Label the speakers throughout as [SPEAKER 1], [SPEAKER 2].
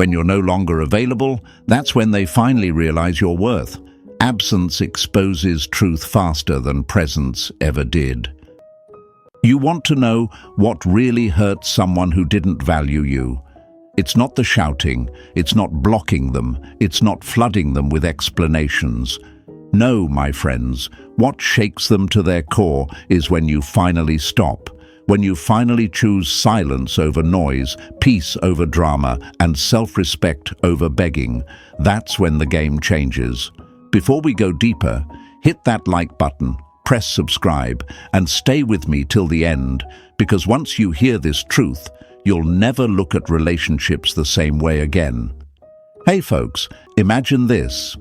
[SPEAKER 1] When you're no longer available, that's when they finally realize your worth. Absence exposes truth faster than presence ever did. You want to know what really hurts someone who didn't value you. It's not the shouting, it's not blocking them, it's not flooding them with explanations. No, my friends, what shakes them to their core is when you finally stop. When you finally choose silence over noise, peace over drama, and self-respect over begging. That's when the game changes. Before we go deeper, hit that like button, press subscribe, and stay with me till the end, because once you hear this truth, you'll never look at relationships the same way again. Hey folks, imagine this.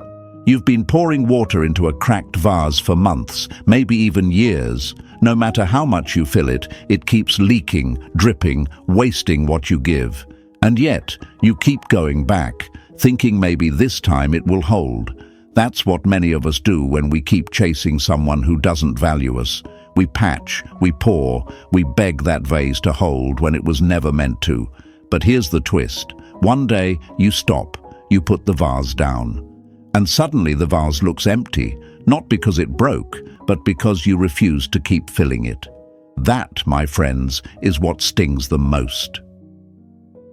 [SPEAKER 1] You've been pouring water into a cracked vase for months, maybe even years. No matter how much you fill it, it keeps leaking, dripping, wasting what you give. And yet, you keep going back, thinking maybe this time it will hold. That's what many of us do when we keep chasing someone who doesn't value us. We patch, we pour, we beg that vase to hold when it was never meant to. But here's the twist. One day, you stop, you put the vase down. And suddenly the vase looks empty, not because it broke, but because you refuse to keep filling it. That, my friends, is what stings them most.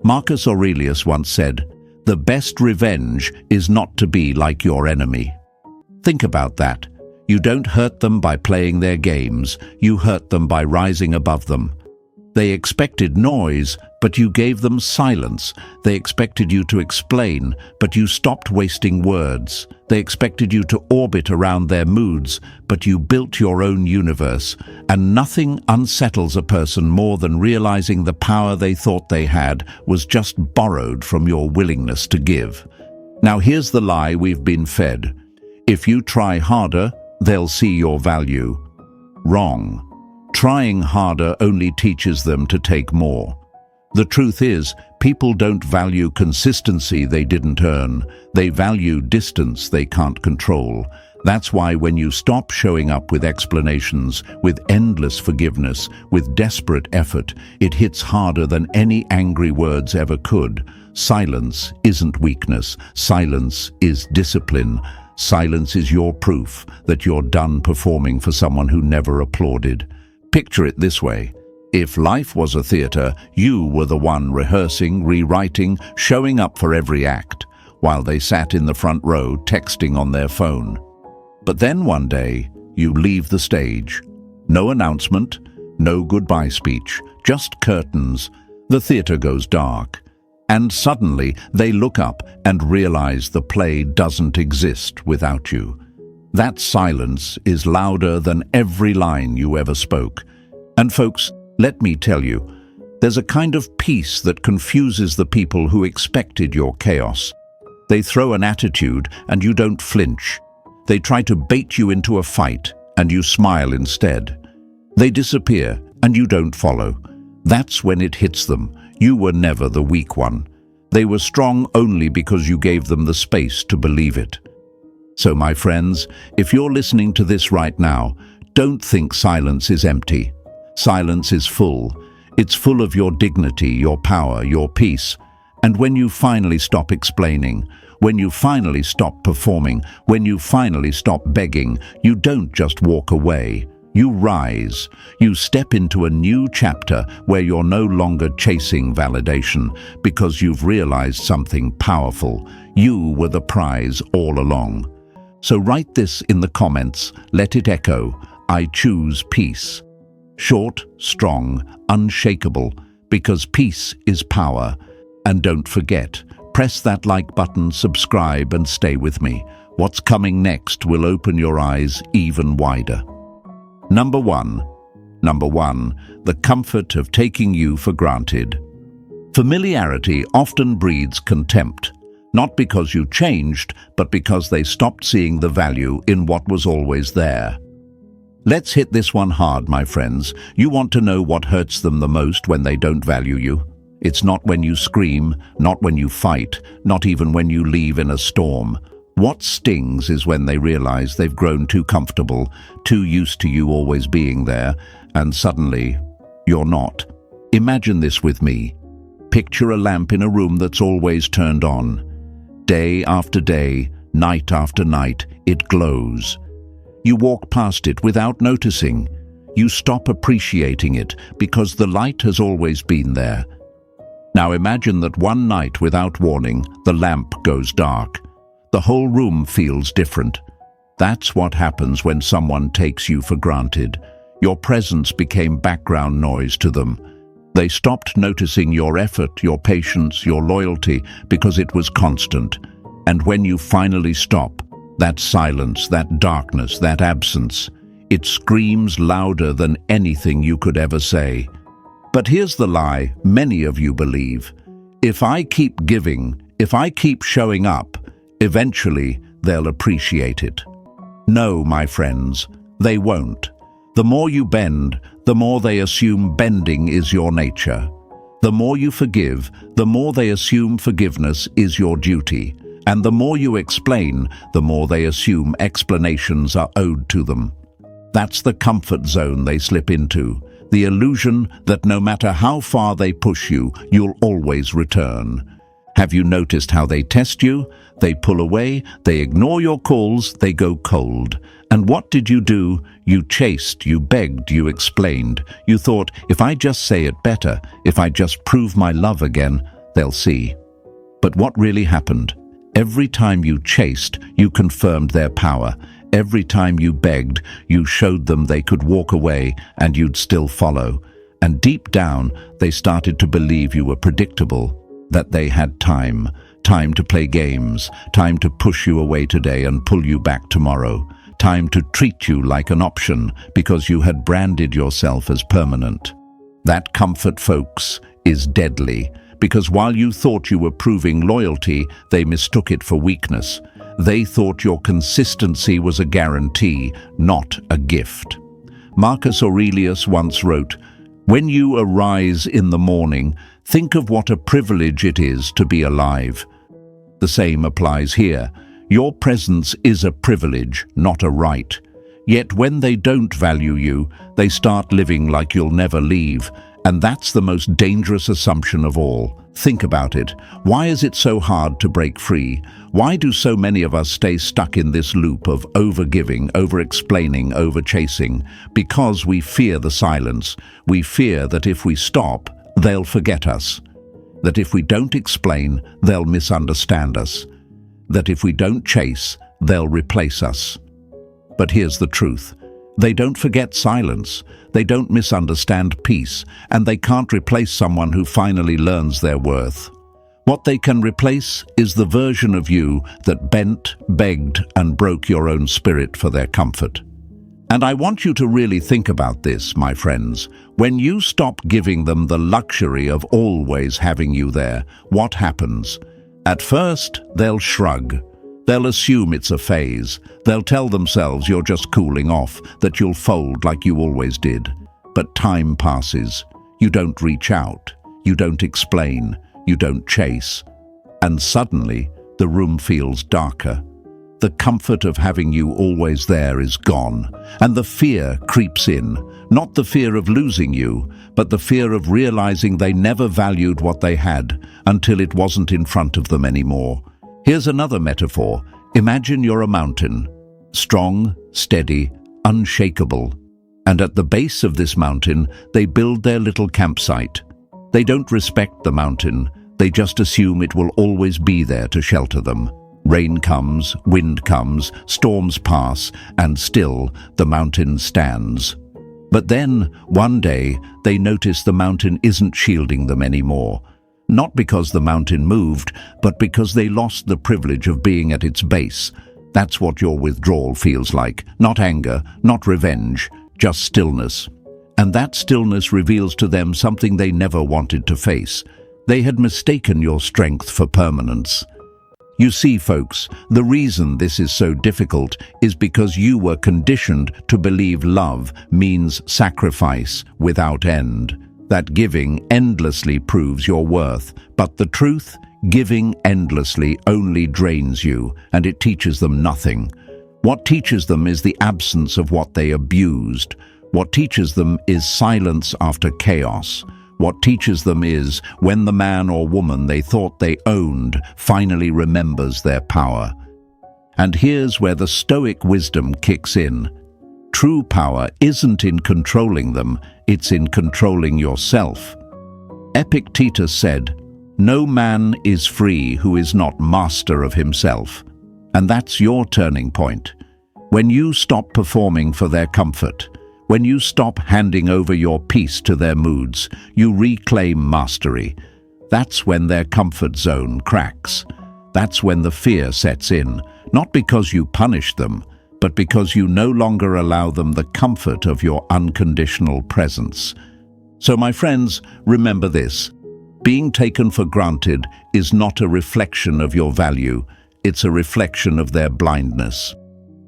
[SPEAKER 1] Marcus Aurelius once said, "The best revenge is not to be like your enemy." Think about that. You don't hurt them by playing their games, you hurt them by rising above them. They expected noise, but you gave them silence. They expected you to explain, but you stopped wasting words. They expected you to orbit around their moods, but you built your own universe. And nothing unsettles a person more than realizing the power they thought they had was just borrowed from your willingness to give. Now here's the lie we've been fed. If you try harder, they'll see your value. Wrong. Trying harder only teaches them to take more. The truth is, people don't value consistency they didn't earn. They value distance they can't control. That's why when you stop showing up with explanations, with endless forgiveness, with desperate effort, it hits harder than any angry words ever could. Silence isn't weakness. Silence is discipline. Silence is your proof that you're done performing for someone who never applauded. Picture it this way. If life was a theater, you were the one rehearsing, rewriting, showing up for every act, while they sat in the front row texting on their phone. But then one day, you leave the stage. No announcement, no goodbye speech, just curtains. The theater goes dark. And suddenly, they look up and realize the play doesn't exist without you. That silence is louder than every line you ever spoke. And folks, let me tell you, there's a kind of peace that confuses the people who expected your chaos. They throw an attitude and you don't flinch. They try to bait you into a fight and you smile instead. They disappear and you don't follow. That's when it hits them. You were never the weak one. They were strong only because you gave them the space to believe it. So my friends, if you're listening to this right now, don't think silence is empty. Silence is full. It's full of your dignity, your power, your peace. And when you finally stop explaining, when you finally stop performing, when you finally stop begging, you don't just walk away. You rise. You step into a new chapter where you're no longer chasing validation because you've realized something powerful. You were the prize all along. So write this in the comments. Let it echo. I choose peace. Short, strong, unshakable, because peace is power. And don't forget, press that like button, subscribe, and stay with me. What's coming next will open your eyes even wider. Number one, the comfort of taking you for granted. Familiarity often breeds contempt, not because you changed, but because they stopped seeing the value in what was always there. Let's hit this one hard, my friends. You want to know what hurts them the most when they don't value you? It's not when you scream, not when you fight, not even when you leave in a storm. What stings is when they realize they've grown too comfortable, too used to you always being there, and suddenly, you're not. Imagine this with me. Picture a lamp in a room that's always turned on. Day after day, night after night, it glows. You walk past it without noticing. You stop appreciating it because the light has always been there. Now imagine that one night, without warning, the lamp goes dark. The whole room feels different. That's what happens when someone takes you for granted. Your presence became background noise to them. They stopped noticing your effort, your patience, your loyalty, because it was constant. And when you finally stop, that silence, that darkness, that absence, it screams louder than anything you could ever say. But here's the lie many of you believe. If I keep giving, if I keep showing up, eventually they'll appreciate it. No, my friends, they won't. The more you bend, the more they assume bending is your nature. The more you forgive, the more they assume forgiveness is your duty. And the more you explain, the more they assume explanations are owed to them. That's the comfort zone they slip into, the illusion that no matter how far they push you, you'll always return. Have you noticed how they test you? They pull away, they ignore your calls, they go cold. And what did you do? You chased, you begged, you explained. You thought, if I just say it better, if I just prove my love again, they'll see. But what really happened? Every time you chased, you confirmed their power. Every time you begged, you showed them they could walk away and you'd still follow. And deep down, they started to believe you were predictable, that they had time to play games, time to push you away today and pull you back tomorrow, time to treat you like an option because you had branded yourself as permanent. That comfort, folks, is deadly. Because while you thought you were proving loyalty, they mistook it for weakness. They thought your consistency was a guarantee, not a gift. Marcus Aurelius once wrote, "When you arise in the morning, think of what a privilege it is to be alive." The same applies here. Your presence is a privilege, not a right. Yet when they don't value you, they start living like you'll never leave. And that's the most dangerous assumption of all. Think about it. Why is it so hard to break free? Why do so many of us stay stuck in this loop of over-giving, over-explaining, over-chasing? Because we fear the silence. We fear that if we stop, they'll forget us. That if we don't explain, they'll misunderstand us. That if we don't chase, they'll replace us. But here's the truth. They don't forget silence, they don't misunderstand peace, and they can't replace someone who finally learns their worth. What they can replace is the version of you that bent, begged, and broke your own spirit for their comfort. And I want you to really think about this, my friends. When you stop giving them the luxury of always having you there, what happens? At first, they'll shrug. They'll assume it's a phase. They'll tell themselves you're just cooling off, that you'll fold like you always did. But time passes. You don't reach out. You don't explain. You don't chase. And suddenly, the room feels darker. The comfort of having you always there is gone. And the fear creeps in. Not the fear of losing you, but the fear of realizing they never valued what they had until it wasn't in front of them anymore. Here's another metaphor. Imagine you're a mountain, strong, steady, unshakable. And at the base of this mountain, they build their little campsite. They don't respect the mountain. They just assume it will always be there to shelter them. Rain comes, wind comes, storms pass, and still the mountain stands. But then, one day, they notice the mountain isn't shielding them anymore. Not because the mountain moved, but because they lost the privilege of being at its base. That's what your withdrawal feels like. Not anger, not revenge, just stillness. And that stillness reveals to them something they never wanted to face. They had mistaken your strength for permanence. You see, folks, the reason this is so difficult is because you were conditioned to believe love means sacrifice without end. That giving endlessly proves your worth, but the truth, giving endlessly only drains you, and it teaches them nothing. What teaches them is the absence of what they abused. What teaches them is silence after chaos. What teaches them is when the man or woman they thought they owned finally remembers their power. And here's where the Stoic wisdom kicks in. True power isn't in controlling them, it's in controlling yourself. Epictetus said, "No man is free who is not master of himself." And that's your turning point. When you stop performing for their comfort, when you stop handing over your peace to their moods, you reclaim mastery. That's when their comfort zone cracks. That's when the fear sets in, not because you punish them, but because you no longer allow them the comfort of your unconditional presence. So my friends, remember this. Being taken for granted is not a reflection of your value, it's a reflection of their blindness.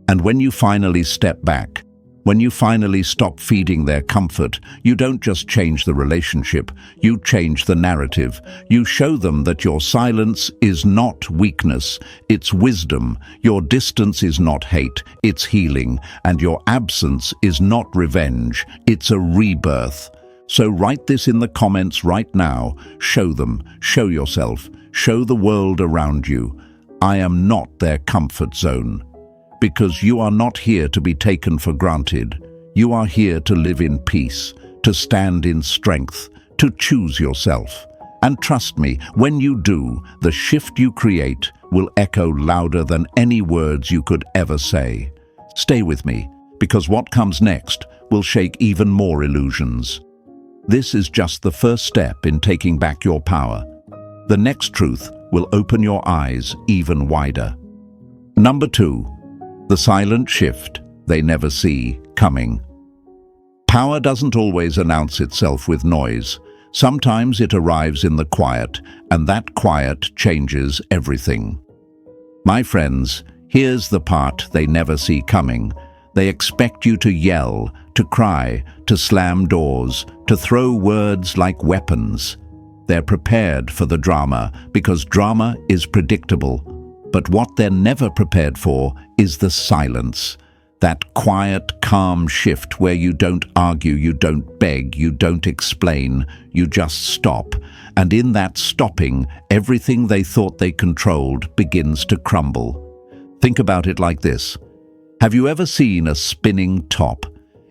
[SPEAKER 1] And when you finally step back, when you finally stop feeding their comfort, you don't just change the relationship, you change the narrative. You show them that your silence is not weakness, it's wisdom. Your distance is not hate, it's healing. And your absence is not revenge, it's a rebirth. So write this in the comments right now. Show them, show yourself, show the world around you. I am not their comfort zone. Because you are not here to be taken for granted. You are here to live in peace, to stand in strength, to choose yourself. And trust me, when you do, the shift you create will echo louder than any words you could ever say. Stay with me, because what comes next will shake even more illusions. This is just the first step in taking back your power. The next truth will open your eyes even wider. Number 2. The silent shift they never see coming. Power doesn't always announce itself with noise. Sometimes it arrives in the quiet, and that quiet changes everything. My friends, here's the part they never see coming. They expect you to yell, to cry, to slam doors, to throw words like weapons. They're prepared for the drama because drama is predictable. But what they're never prepared for is the silence. That quiet, calm shift where you don't argue, you don't beg, you don't explain, you just stop. And in that stopping, everything they thought they controlled begins to crumble. Think about it like this. Have you ever seen a spinning top?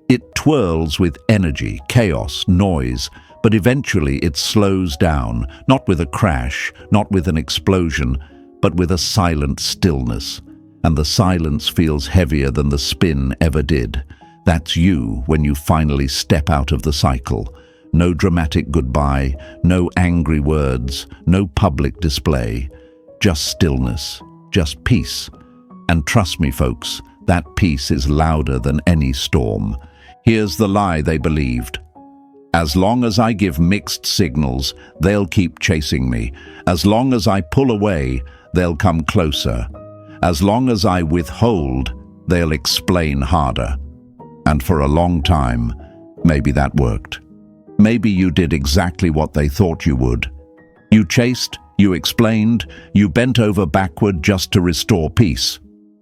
[SPEAKER 1] It twirls with energy, chaos, noise, but eventually it slows down, not with a crash, not with an explosion, but with a silent stillness. And the silence feels heavier than the spin ever did. That's you when you finally step out of the cycle. No dramatic goodbye, no angry words, no public display. Just stillness, just peace. And trust me, folks, that peace is louder than any storm. Here's the lie they believed. As long as I give mixed signals, they'll keep chasing me. As long as I pull away, they'll come closer. As long as I withhold, they'll explain harder. And for a long time, maybe that worked. Maybe you did exactly what they thought you would. You chased, you explained, you bent over backward just to restore peace.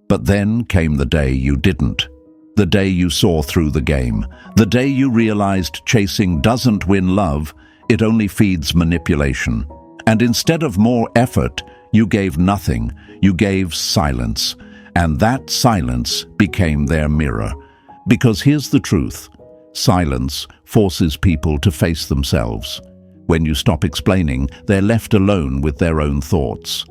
[SPEAKER 1] But then came the day you didn't. The day you saw through the game. The day you realized chasing doesn't win love, it only feeds manipulation. And instead of more effort, you gave nothing, you gave silence. And that silence became their mirror. Because here's the truth. Silence forces people to face themselves. When you stop explaining, they're left alone with their own thoughts.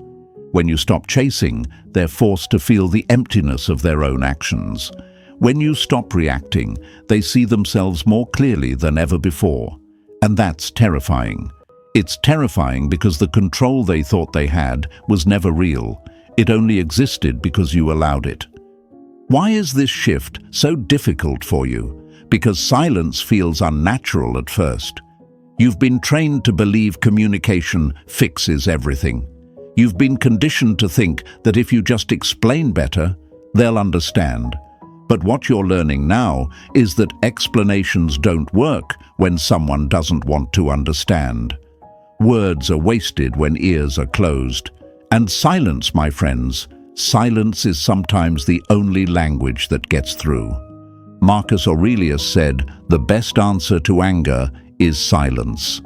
[SPEAKER 1] When you stop chasing, they're forced to feel the emptiness of their own actions. When you stop reacting, they see themselves more clearly than ever before. And that's terrifying. It's terrifying because the control they thought they had was never real. It only existed because you allowed it. Why is this shift so difficult for you? Because silence feels unnatural at first. You've been trained to believe communication fixes everything. You've been conditioned to think that if you just explain better, they'll understand. But what you're learning now is that explanations don't work when someone doesn't want to understand. Words are wasted when ears are closed. And silence, my friends, silence is sometimes the only language that gets through. Marcus Aurelius said, "The best answer to anger is silence."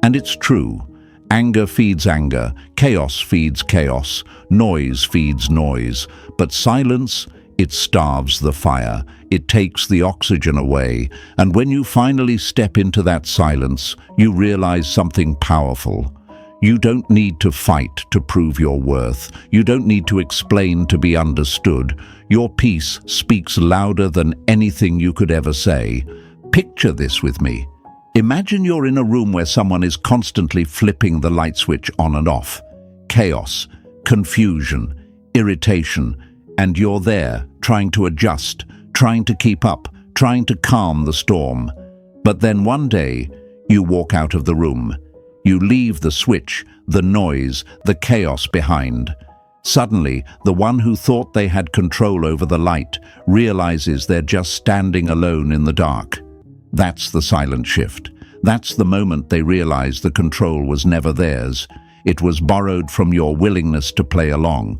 [SPEAKER 1] And it's true. Anger feeds anger, chaos feeds chaos, noise feeds noise. But silence, it starves the fire, it takes the oxygen away. And when you finally step into that silence, you realize something powerful. You don't need to fight to prove your worth. You don't need to explain to be understood. Your peace speaks louder than anything you could ever say. Picture this with me. Imagine you're in a room where someone is constantly flipping the light switch on and off. Chaos, confusion, irritation, and you're there, trying to adjust, trying to keep up, trying to calm the storm. But then one day, you walk out of the room. You leave the switch, the noise, the chaos behind. Suddenly, the one who thought they had control over the light realizes they're just standing alone in the dark. That's the silent shift. That's the moment they realize the control was never theirs. It was borrowed from your willingness to play along.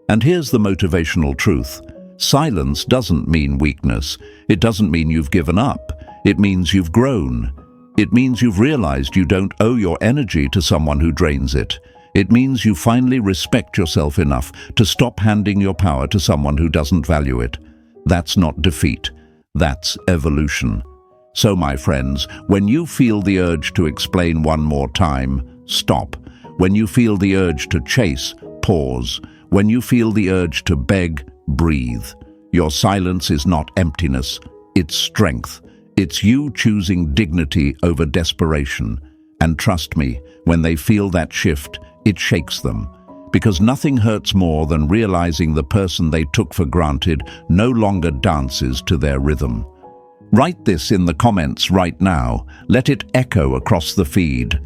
[SPEAKER 1] And here's the motivational truth. Silence doesn't mean weakness. It doesn't mean you've given up. It means you've grown. It means you've realized you don't owe your energy to someone who drains it. It means you finally respect yourself enough to stop handing your power to someone who doesn't value it. That's not defeat. That's evolution. So, my friends, when you feel the urge to explain one more time, stop. When you feel the urge to chase, pause. When you feel the urge to beg, breathe. Your silence is not emptiness, it's strength. It's you choosing dignity over desperation. And trust me, when they feel that shift, it shakes them. Because nothing hurts more than realizing the person they took for granted no longer dances to their rhythm. Write this in the comments right now. Let it echo across the feed.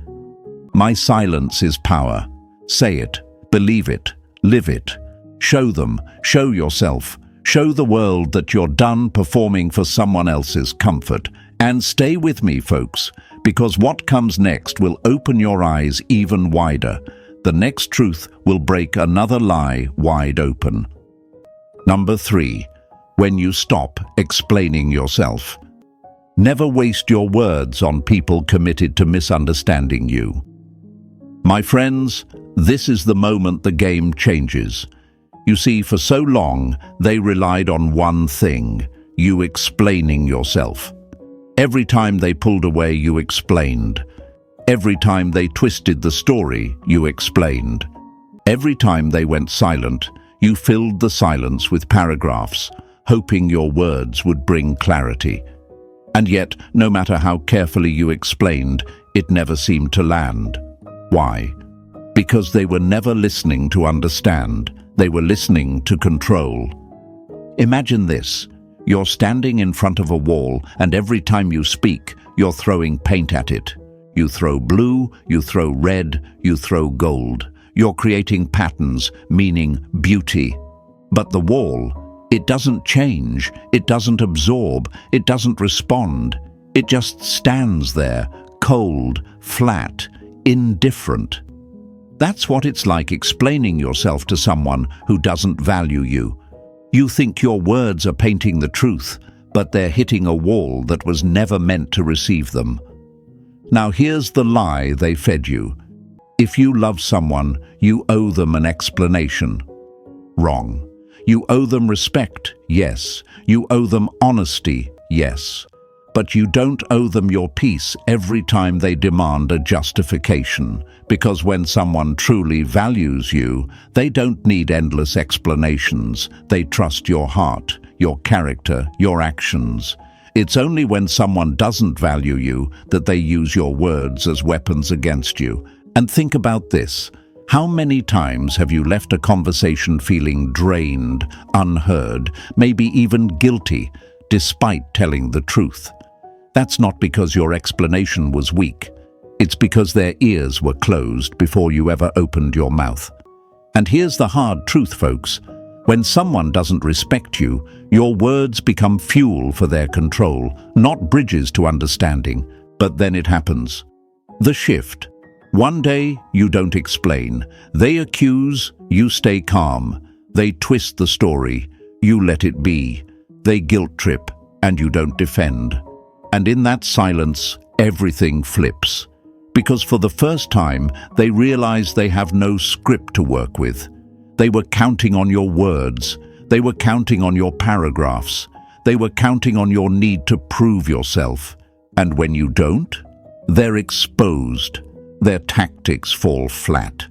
[SPEAKER 1] My silence is power. Say it, believe it, live it. Show them, show yourself, show the world that you're done performing for someone else's comfort. And stay with me, folks, because what comes next will open your eyes even wider. The next truth will break another lie wide open. Number 3. When you stop explaining yourself. Never waste your words on people committed to misunderstanding you. My friends, this is the moment the game changes. You see, for so long, they relied on one thing, you explaining yourself. Every time they pulled away, you explained. Every time they twisted the story, you explained. Every time they went silent, you filled the silence with paragraphs, hoping your words would bring clarity. And yet, no matter how carefully you explained, it never seemed to land. Why? Because they were never listening to understand. They were listening to control. Imagine this. You're standing in front of a wall, and every time you speak, you're throwing paint at it. You throw blue, you throw red, you throw gold. You're creating patterns, meaning beauty. But the wall, it doesn't change, it doesn't absorb, it doesn't respond. It just stands there, cold, flat, indifferent. That's what it's like explaining yourself to someone who doesn't value you. You think your words are painting the truth, but they're hitting a wall that was never meant to receive them. Now here's the lie they fed you. If you love someone, you owe them an explanation. Wrong. You owe them respect, yes. You owe them honesty, yes. But you don't owe them your peace every time they demand a justification. Because when someone truly values you, they don't need endless explanations. They trust your heart, your character, your actions. It's only when someone doesn't value you that they use your words as weapons against you. And think about this. How many times have you left a conversation feeling drained, unheard, maybe even guilty, despite telling the truth? That's not because your explanation was weak. It's because their ears were closed before you ever opened your mouth. And here's the hard truth, folks. When someone doesn't respect you, your words become fuel for their control, not bridges to understanding. But then it happens. The shift. One day, you don't explain. They accuse, you stay calm. They twist the story, you let it be. They guilt trip, and you don't defend. And in that silence, everything flips. Because for the first time, they realize they have no script to work with. They were counting on your words. They were counting on your paragraphs. They were counting on your need to prove yourself. And when you don't, they're exposed. Their tactics fall flat.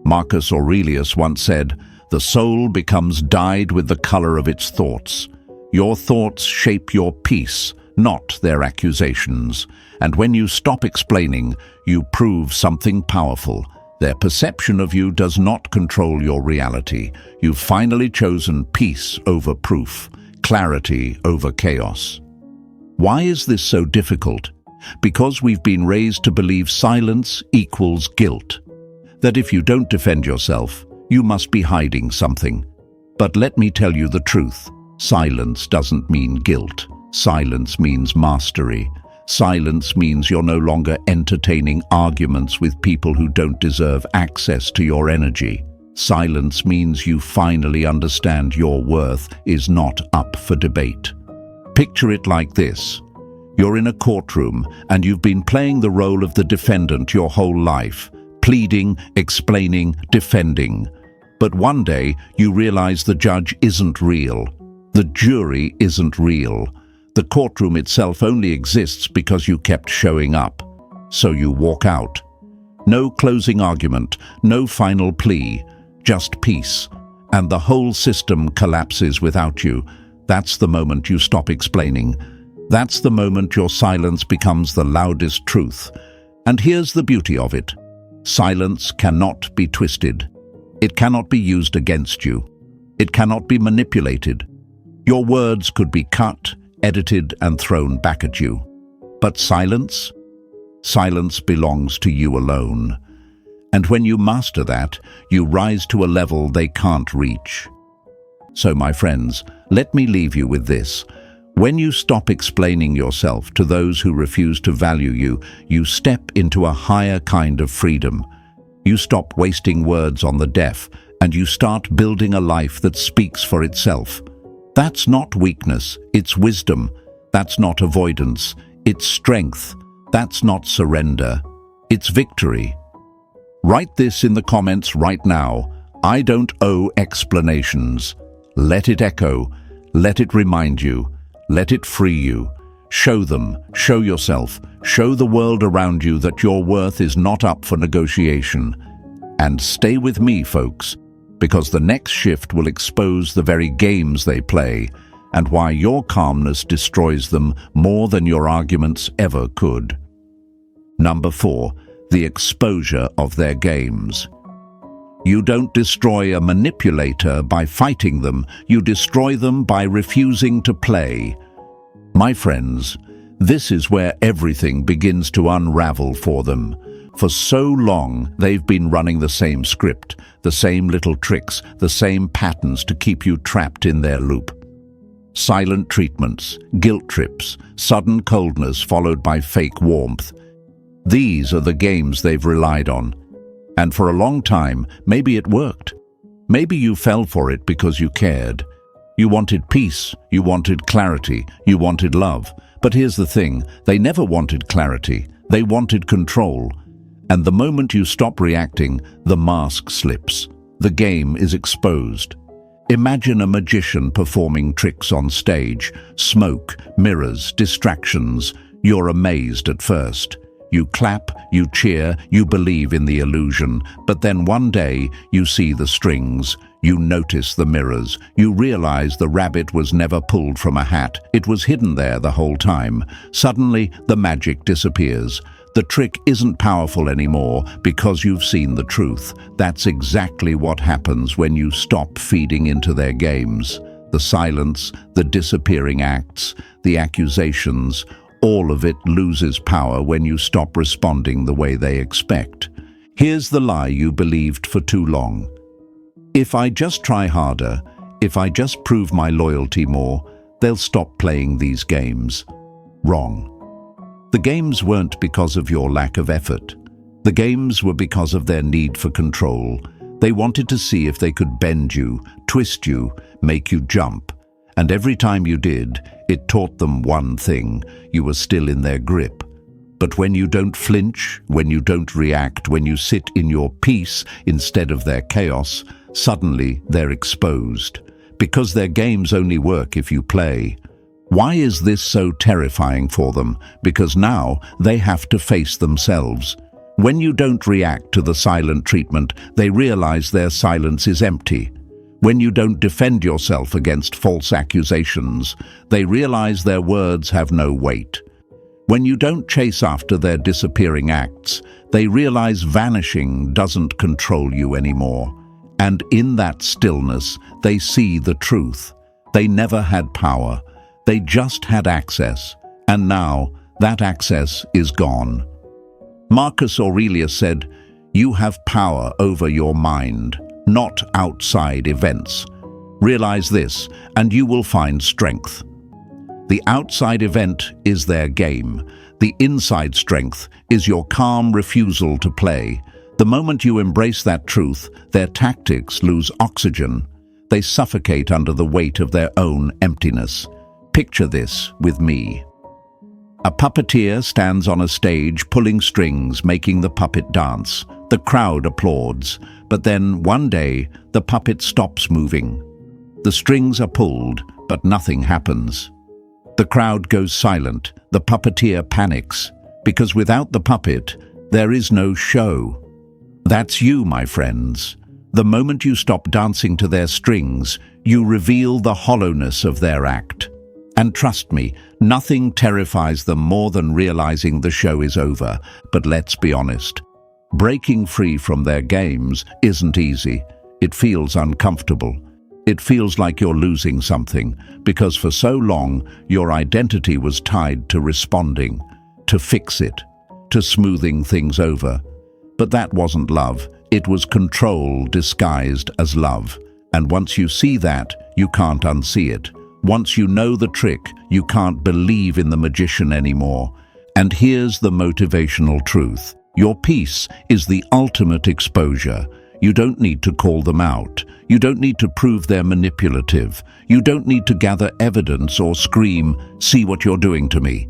[SPEAKER 1] Marcus Aurelius once said, "The soul becomes dyed with the color of its thoughts. Your thoughts shape your peace, not their accusations. And when you stop explaining, you prove something powerful. Their perception of you does not control your reality. You've finally chosen peace over proof, clarity over chaos." Why is this so difficult? Because we've been raised to believe silence equals guilt. That if you don't defend yourself, you must be hiding something. But let me tell you the truth. Silence doesn't mean guilt. Silence means mastery. Silence means you're no longer entertaining arguments with people who don't deserve access to your energy. Silence means you finally understand your worth is not up for debate. Picture it like this. You're in a courtroom and you've been playing the role of the defendant your whole life, pleading, explaining, defending. But one day you realize the judge isn't real. The jury isn't real. The courtroom itself only exists because you kept showing up. So you walk out. No closing argument, no final plea, just peace. And the whole system collapses without you. That's the moment you stop explaining. That's the moment your silence becomes the loudest truth. And here's the beauty of it. Silence cannot be twisted. It cannot be used against you. It cannot be manipulated. Your words could be cut, edited, and thrown back at you. But silence? Silence belongs to you alone. And when you master that, you rise to a level they can't reach. So, my friends, let me leave you with this. When you stop explaining yourself to those who refuse to value you, you step into a higher kind of freedom. You stop wasting words on the deaf, and you start building a life that speaks for itself. That's not weakness, it's wisdom. That's not avoidance, it's strength. That's not surrender, it's victory. Write this in the comments right now. I don't owe explanations. Let it echo. Let it remind you. Let it free you. Show them, show yourself, show the world around you that your worth is not up for negotiation. And stay with me, folks, because the next shift will expose the very games they play and why your calmness destroys them more than your arguments ever could. Number 4, the exposure of their games. You don't destroy a manipulator by fighting them, you destroy them by refusing to play. My friends, this is where everything begins to unravel for them. For so long, they've been running the same script, the same little tricks, the same patterns to keep you trapped in their loop. Silent treatments, guilt trips, sudden coldness followed by fake warmth. These are the games they've relied on. And for a long time, maybe it worked. Maybe you fell for it because you cared. You wanted peace, you wanted clarity, you wanted love. But here's the thing, they never wanted clarity, they wanted control. And the moment you stop reacting, the mask slips. The game is exposed. Imagine a magician performing tricks on stage. Smoke, mirrors, distractions. You're amazed at first. You clap, you cheer, you believe in the illusion, but then one day you see the strings, you notice the mirrors, you realize the rabbit was never pulled from a hat, it was hidden there the whole time. Suddenly, the magic disappears. The trick isn't powerful anymore because you've seen the truth. That's exactly what happens when you stop feeding into their games. The silence, the disappearing acts, the accusations, all of it loses power when you stop responding the way they expect. Here's the lie you believed for too long. If I just try harder, if I just prove my loyalty more, they'll stop playing these games. Wrong. The games weren't because of your lack of effort. The games were because of their need for control. They wanted to see if they could bend you, twist you, make you jump. And every time you did, it taught them one thing: you were still in their grip. But when you don't flinch, when you don't react, when you sit in your peace instead of their chaos, suddenly they're exposed. Because their games only work if you play. Why is this so terrifying for them? Because now they have to face themselves. When you don't react to the silent treatment, they realize their silence is empty. When you don't defend yourself against false accusations, they realize their words have no weight. When you don't chase after their disappearing acts, they realize vanishing doesn't control you anymore. And in that stillness, they see the truth. They never had power. They just had access. And now, that access is gone. Marcus Aurelius said, "You have power over your mind, not outside events. Realize this, and you will find strength." The outside event is their game. The inside strength is your calm refusal to play. The moment you embrace that truth, their tactics lose oxygen. They suffocate under the weight of their own emptiness. Picture this with me. A puppeteer stands on a stage pulling strings, making the puppet dance. The crowd applauds, but then one day the puppet stops moving. The strings are pulled, but nothing happens. The crowd goes silent. The puppeteer panics, because without the puppet, there is no show. That's you, my friends. The moment you stop dancing to their strings, you reveal the hollowness of their act. And trust me, nothing terrifies them more than realizing the show is over. But let's be honest, breaking free from their games isn't easy. It feels uncomfortable. It feels like you're losing something, because for so long, your identity was tied to responding, to fix it, to smoothing things over. But that wasn't love. It was control disguised as love. And once you see that, you can't unsee it. Once you know the trick, you can't believe in the magician anymore. And here's the motivational truth. Your peace is the ultimate exposure. You don't need to call them out. You don't need to prove they're manipulative. You don't need to gather evidence or scream, "See what you're doing to me."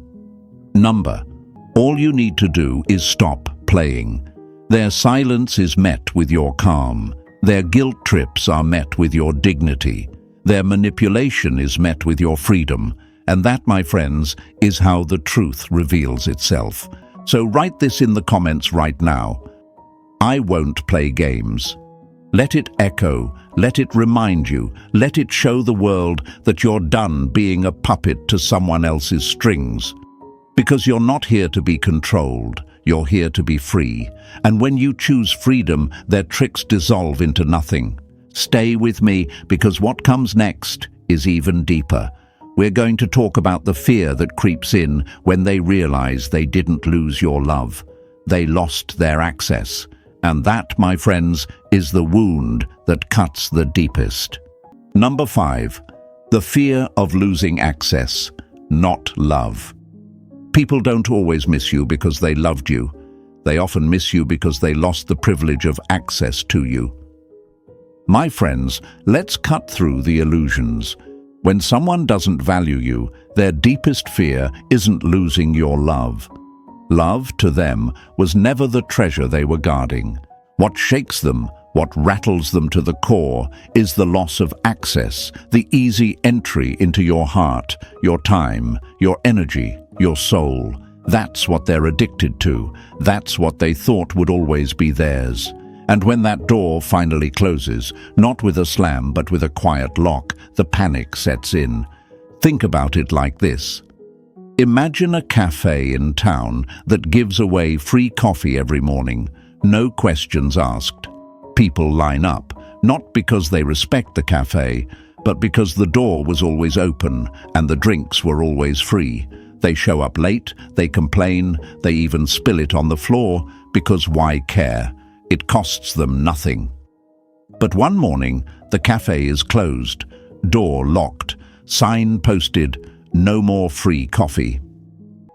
[SPEAKER 1] All you need to do is stop playing. Their silence is met with your calm. Their guilt trips are met with your dignity. Their manipulation is met with your freedom. And that, my friends, is how the truth reveals itself. So write this in the comments right now. I won't play games. Let it echo, let it remind you, let it show the world that you're done being a puppet to someone else's strings. Because you're not here to be controlled, you're here to be free. And when you choose freedom, their tricks dissolve into nothing. Stay with me, because what comes next is even deeper. We're going to talk about the fear that creeps in when they realize they didn't lose your love. They lost their access. And that, my friends, is the wound that cuts the deepest. 5. The fear of losing access, not love. People don't always miss you because they loved you. They often miss you because they lost the privilege of access to you. My friends, let's cut through the illusions. When someone doesn't value you, their deepest fear isn't losing your love. Love, to them, was never the treasure they were guarding. What shakes them, what rattles them to the core, is the loss of access, the easy entry into your heart, your time, your energy, your soul. That's what they're addicted to. That's what they thought would always be theirs. And when that door finally closes, not with a slam but with a quiet lock, the panic sets in. Think about it like this. Imagine a cafe in town that gives away free coffee every morning, no questions asked. People line up, not because they respect the cafe, but because the door was always open and the drinks were always free. They show up late, they complain, they even spill it on the floor, because why care? It costs them nothing. But one morning, the cafe is closed, door locked, sign posted, "No more free coffee."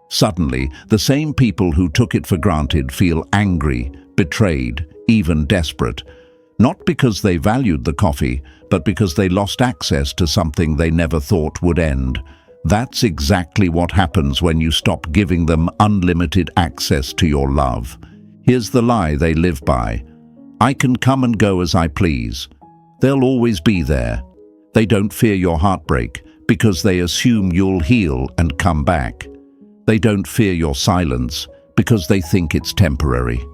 [SPEAKER 1] Suddenly, the same people who took it for granted feel angry, betrayed, even desperate. Not because they valued the coffee, but because they lost access to something they never thought would end. That's exactly what happens when you stop giving them unlimited access to your love. Here's the lie they live by. I can come and go as I please. They'll always be there. They don't fear your heartbreak because they assume you'll heal and come back. They don't fear your silence because they think it's temporary.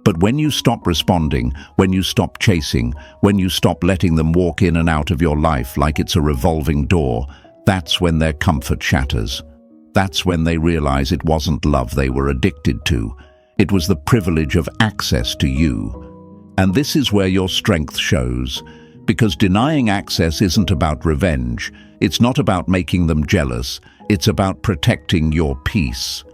[SPEAKER 1] But when you stop responding, when you stop chasing, when you stop letting them walk in and out of your life like it's a revolving door, that's when their comfort shatters. That's when they realize it wasn't love they were addicted to. It was the privilege of access to you. And this is where your strength shows. Because denying access isn't about revenge. It's not about making them jealous. It's about protecting your peace.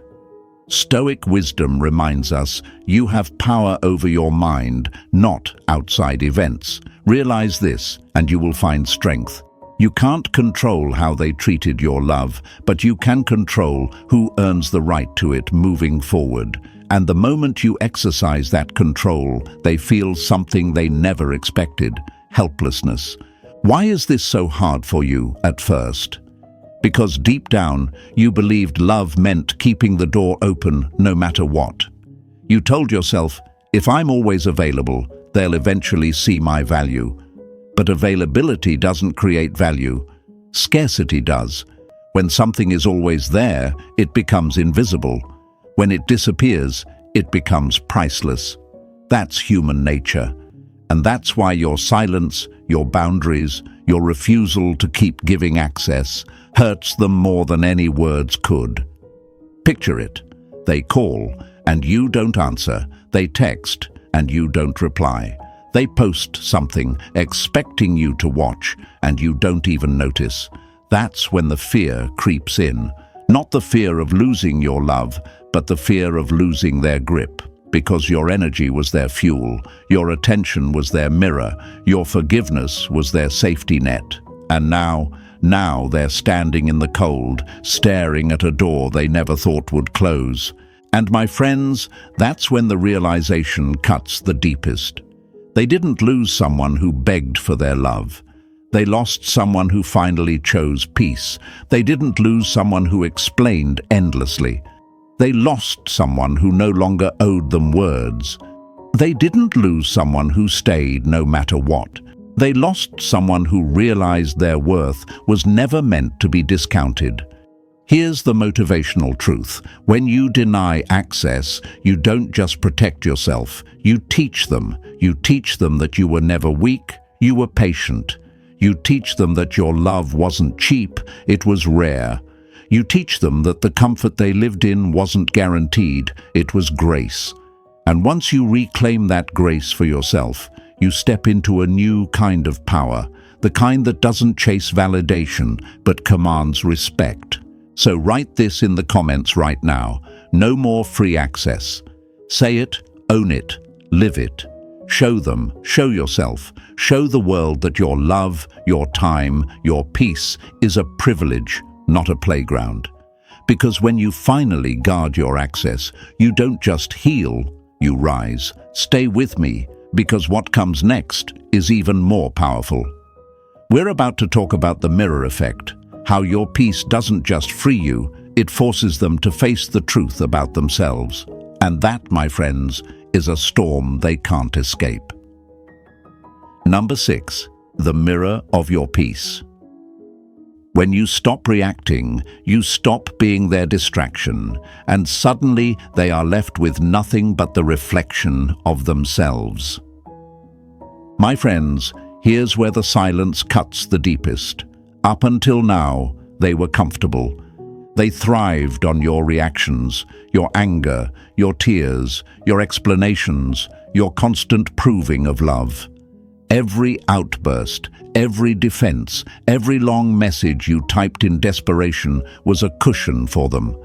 [SPEAKER 1] Stoic wisdom reminds us you have power over your mind, not outside events. Realize this, and you will find strength. You can't control how they treated your love, but you can control who earns the right to it moving forward. And the moment you exercise that control, they feel something they never expected: helplessness. Why is this so hard for you at first? Because deep down, you believed love meant keeping the door open no matter what. You told yourself, if I'm always available, they'll eventually see my value. But availability doesn't create value. Scarcity does. When something is always there, it becomes invisible. When it disappears, it becomes priceless. That's human nature. And that's why your silence, your boundaries, your refusal to keep giving access hurts them more than any words could. Picture it. They call, and you don't answer. They text, and you don't reply. They post something, expecting you to watch, and you don't even notice. That's when the fear creeps in. Not the fear of losing your love, but the fear of losing their grip. Because your energy was their fuel, your attention was their mirror, your forgiveness was their safety net. And now they're standing in the cold, staring at a door they never thought would close. And my friends, that's when the realization cuts the deepest. They didn't lose someone who begged for their love. They lost someone who finally chose peace. They didn't lose someone who explained endlessly. They lost someone who no longer owed them words. They didn't lose someone who stayed no matter what. They lost someone who realized their worth was never meant to be discounted. Here's the motivational truth. When you deny access, you don't just protect yourself, you teach them. You teach them that you were never weak, you were patient. You teach them that your love wasn't cheap, it was rare. You teach them that the comfort they lived in wasn't guaranteed, it was grace. And once you reclaim that grace for yourself, you step into a new kind of power, the kind that doesn't chase validation, but commands respect. So write this in the comments right now. No more free access. Say it, own it, live it. Show them, show yourself, show the world that your love, your time, your peace is a privilege, not a playground. Because when you finally guard your access, you don't just heal, you rise. Stay with me, because what comes next is even more powerful. We're about to talk about the mirror effect, how your peace doesn't just free you, it forces them to face the truth about themselves. And that, my friends, is a storm they can't escape. Number 6, the mirror of your peace. When you stop reacting, you stop being their distraction, and suddenly they are left with nothing but the reflection of themselves. My friends, here's where the silence cuts the deepest. Up until now, they were comfortable. They thrived on your reactions, your anger, your tears, your explanations, your constant proving of love. Every outburst, every defense, every long message you typed in desperation was a cushion for them.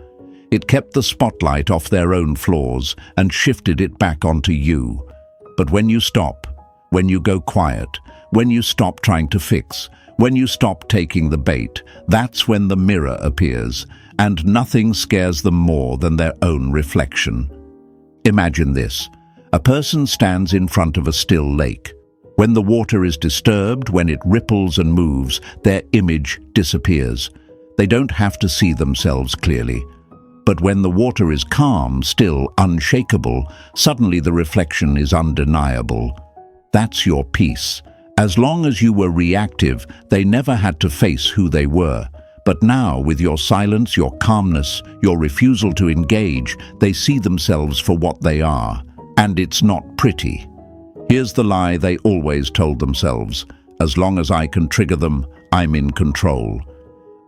[SPEAKER 1] It kept the spotlight off their own flaws and shifted it back onto you. But when you stop, when you go quiet, when you stop trying to fix, when you stop taking the bait, that's when the mirror appears, and nothing scares them more than their own reflection. Imagine this. A person stands in front of a still lake. When the water is disturbed, when it ripples and moves, their image disappears. They don't have to see themselves clearly. But when the water is calm, still, unshakable, suddenly the reflection is undeniable. That's your peace. As long as you were reactive, they never had to face who they were. But now, with your silence, your calmness, your refusal to engage, they see themselves for what they are. And it's not pretty. Here's the lie they always told themselves. As long as I can trigger them, I'm in control.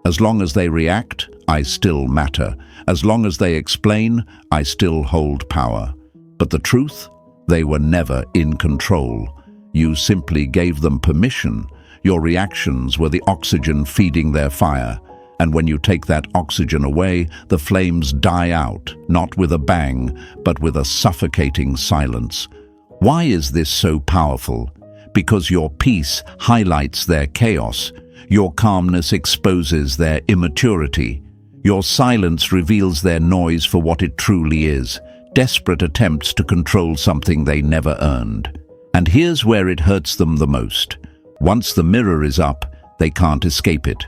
[SPEAKER 1] As long as they react, I still matter. As long as they explain, I still hold power. But the truth? They were never in control. You simply gave them permission. Your reactions were the oxygen feeding their fire. And when you take that oxygen away, the flames die out, not with a bang, but with a suffocating silence. Why is this so powerful? Because your peace highlights their chaos. Your calmness exposes their immaturity. Your silence reveals their noise for what it truly is, desperate attempts to control something they never earned. And here's where it hurts them the most. Once the mirror is up, they can't escape it.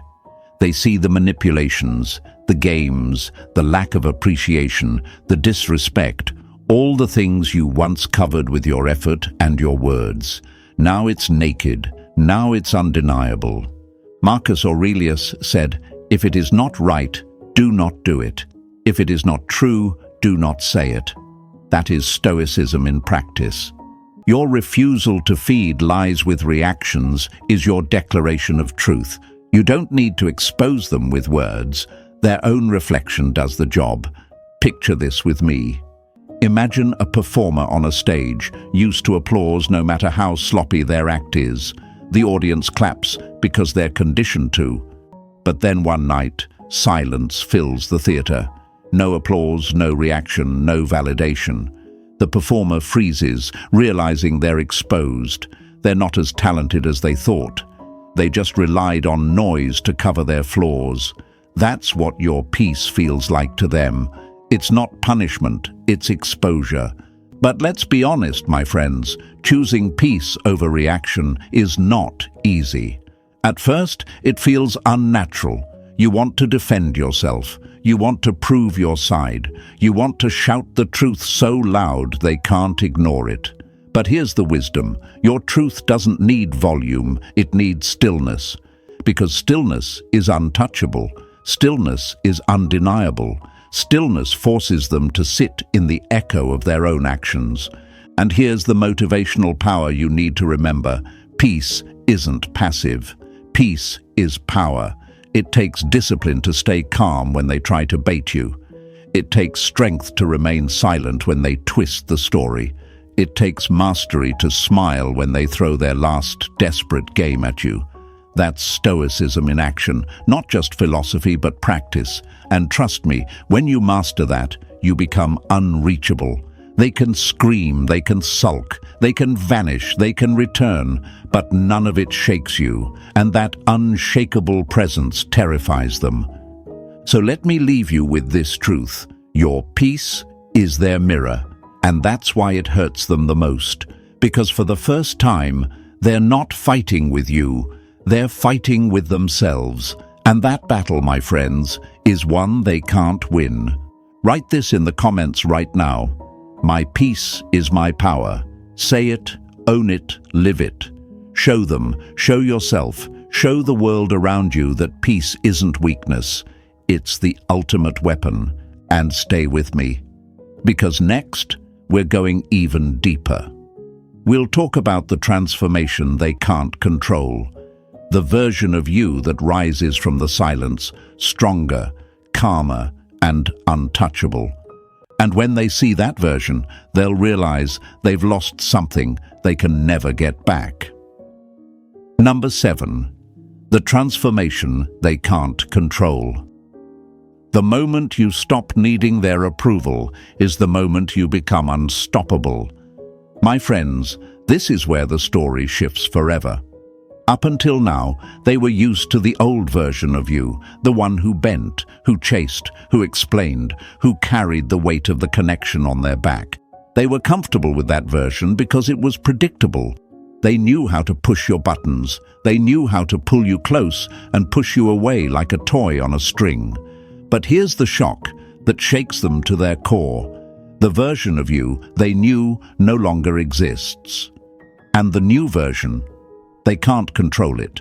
[SPEAKER 1] They see the manipulations, the games, the lack of appreciation, the disrespect, all the things you once covered with your effort and your words. Now it's naked, now it's undeniable. Marcus Aurelius said, "If it is not right, do not do it. If it is not true, do not say it." That is Stoicism in practice. Your refusal to feed lies with reactions is your declaration of truth. You don't need to expose them with words. Their own reflection does the job. Picture this with me. Imagine a performer on a stage, used to applause no matter how sloppy their act is. The audience claps because they're conditioned to. But then one night, silence fills the theater. No applause, no reaction, no validation. The performer freezes, realizing they're exposed. They're not as talented as they thought. They just relied on noise to cover their flaws. That's what your peace feels like to them. It's not punishment, it's exposure. But let's be honest, my friends, choosing peace over reaction is not easy. At first, it feels unnatural. You want to defend yourself. You want to prove your side. You want to shout the truth so loud they can't ignore it. But here's the wisdom. Your truth doesn't need volume, it needs stillness. Because stillness is untouchable. Stillness is undeniable. Stillness forces them to sit in the echo of their own actions. And here's the motivational power you need to remember. Peace isn't passive. Peace is power. It takes discipline to stay calm when they try to bait you. It takes strength to remain silent when they twist the story. It takes mastery to smile when they throw their last desperate game at you. That's Stoicism in action, not just philosophy but practice. And trust me, when you master that, you become unreachable. They can scream, they can sulk, they can vanish, they can return, but none of it shakes you, and that unshakable presence terrifies them. So let me leave you with this truth. Your peace is their mirror, and that's why it hurts them the most. Because for the first time, they're not fighting with you, they're fighting with themselves. And that battle, my friends, is one they can't win. Write this in the comments right now. My peace is my power. Say it, own it, live it. Show them, show yourself, show the world around you that peace isn't weakness. It's the ultimate weapon. And stay with me. Because next, we're going even deeper. We'll talk about the transformation they can't control. The version of you that rises from the silence, stronger, calmer, and untouchable. And when they see that version, they'll realize they've lost something they can never get back. Number 7. The transformation they can't control. The moment you stop needing their approval is the moment you become unstoppable. My friends, this is where the story shifts forever. Up until now, they were used to the old version of you, the one who bent, who chased, who explained, who carried the weight of the connection on their back. They were comfortable with that version because it was predictable. They knew how to push your buttons. They knew how to pull you close and push you away like a toy on a string. But here's the shock that shakes them to their core. The version of you they knew no longer exists. And the new version, they can't control it.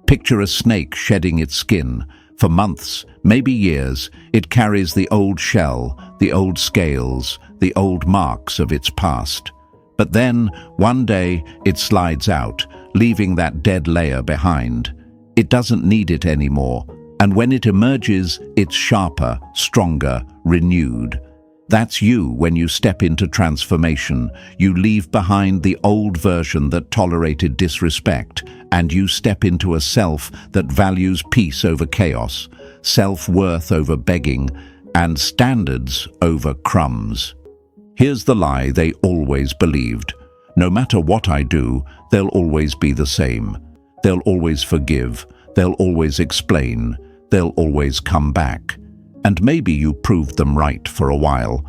[SPEAKER 1] Picture a snake shedding its skin. For months, maybe years, it carries the old shell, the old scales, the old marks of its past. But then, one day, it slides out, leaving that dead layer behind. It doesn't need it anymore, and when it emerges, it's sharper, stronger, renewed. That's you when you step into transformation. You leave behind the old version that tolerated disrespect, and you step into a self that values peace over chaos, self-worth over begging, and standards over crumbs. Here's the lie they always believed. No matter what I do, they'll always be the same. They'll always forgive. They'll always explain. They'll always come back. And maybe you proved them right for a while.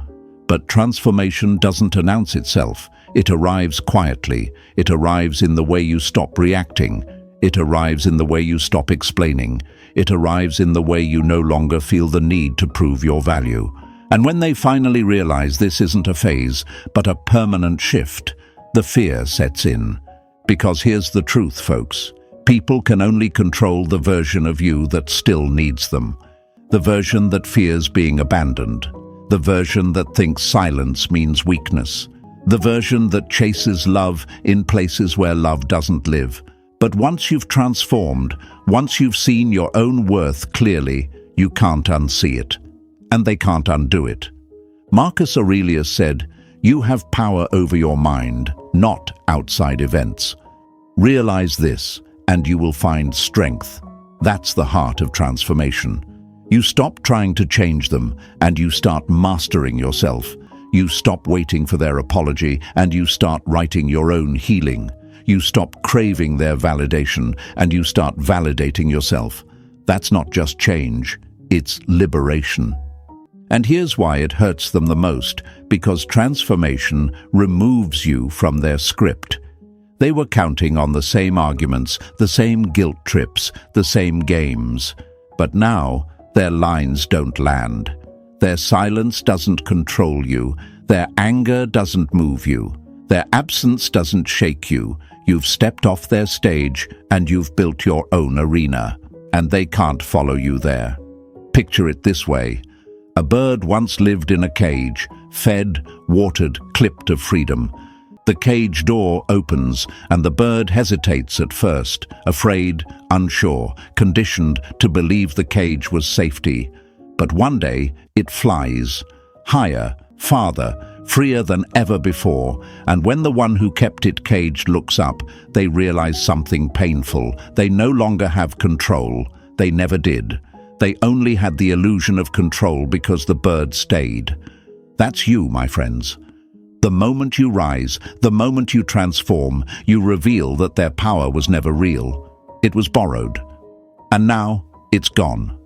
[SPEAKER 1] But transformation doesn't announce itself. It arrives quietly. It arrives in the way you stop reacting. It arrives in the way you stop explaining. It arrives in the way you no longer feel the need to prove your value. And when they finally realize this isn't a phase, but a permanent shift, the fear sets in. Because here's the truth, folks. People can only control the version of you that still needs them. The version that fears being abandoned. The version that thinks silence means weakness. The version that chases love in places where love doesn't live. But once you've transformed, once you've seen your own worth clearly, you can't unsee it. And they can't undo it. Marcus Aurelius said, "You have power over your mind, not outside events." Realize this, and you will find strength. That's the heart of transformation. You stop trying to change them, and you start mastering yourself. You stop waiting for their apology, and you start writing your own healing. You stop craving their validation, and you start validating yourself. That's not just change, it's liberation. And here's why it hurts them the most, because transformation removes you from their script. They were counting on the same arguments, the same guilt trips, the same games. But now, their lines don't land. Their silence doesn't control you. Their anger doesn't move you. Their absence doesn't shake you. You've stepped off their stage and you've built your own arena. And they can't follow you there. Picture it this way. A bird once lived in a cage, fed, watered, clipped of freedom. The cage door opens and the bird hesitates at first, afraid, unsure, conditioned to believe the cage was safety. But one day it flies, higher, farther, freer than ever before, and when the one who kept it caged looks up, they realize something painful. They no longer have control. They never did. They only had the illusion of control because the bird stayed. That's you, my friends. The moment you rise, the moment you transform, you reveal that their power was never real. It was borrowed. And now, it's gone.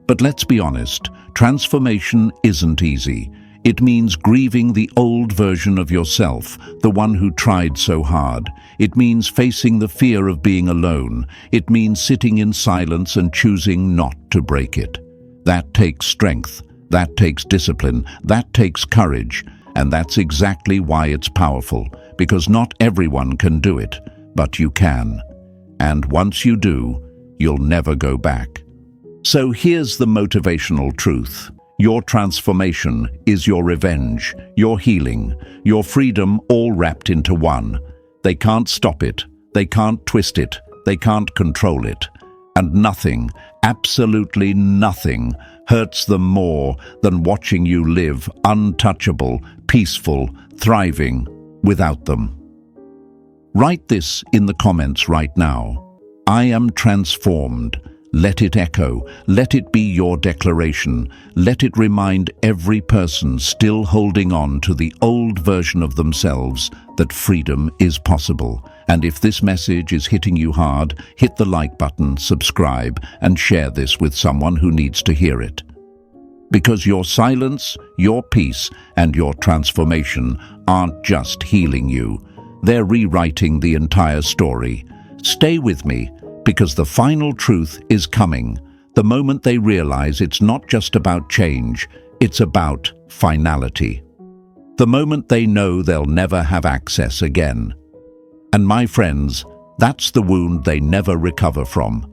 [SPEAKER 1] But let's be honest, transformation isn't easy. It means grieving the old version of yourself, the one who tried so hard. It means facing the fear of being alone. It means sitting in silence and choosing not to break it. That takes strength. That takes discipline. That takes courage. And that's exactly why it's powerful, because not everyone can do it, but you can. And once you do, you'll never go back. So here's the motivational truth. Your transformation is your revenge, your healing, your freedom, all wrapped into one. They can't stop it. They can't twist it. They can't control it. And nothing, absolutely nothing, hurts them more than watching you live untouchable, peaceful, thriving without them. Write this in the comments right now. I am transformed. Let it echo. Let it be your declaration. Let it remind every person still holding on to the old version of themselves that freedom is possible. And if this message is hitting you hard, hit the like button, subscribe, and share this with someone who needs to hear it. Because your silence, your peace, and your transformation aren't just healing you. they're rewriting the entire story. Stay with me, because the final truth is coming, the moment they realize it's not just about change, it's about finality. The moment they know they'll never have access again. And my friends, that's the wound they never recover from.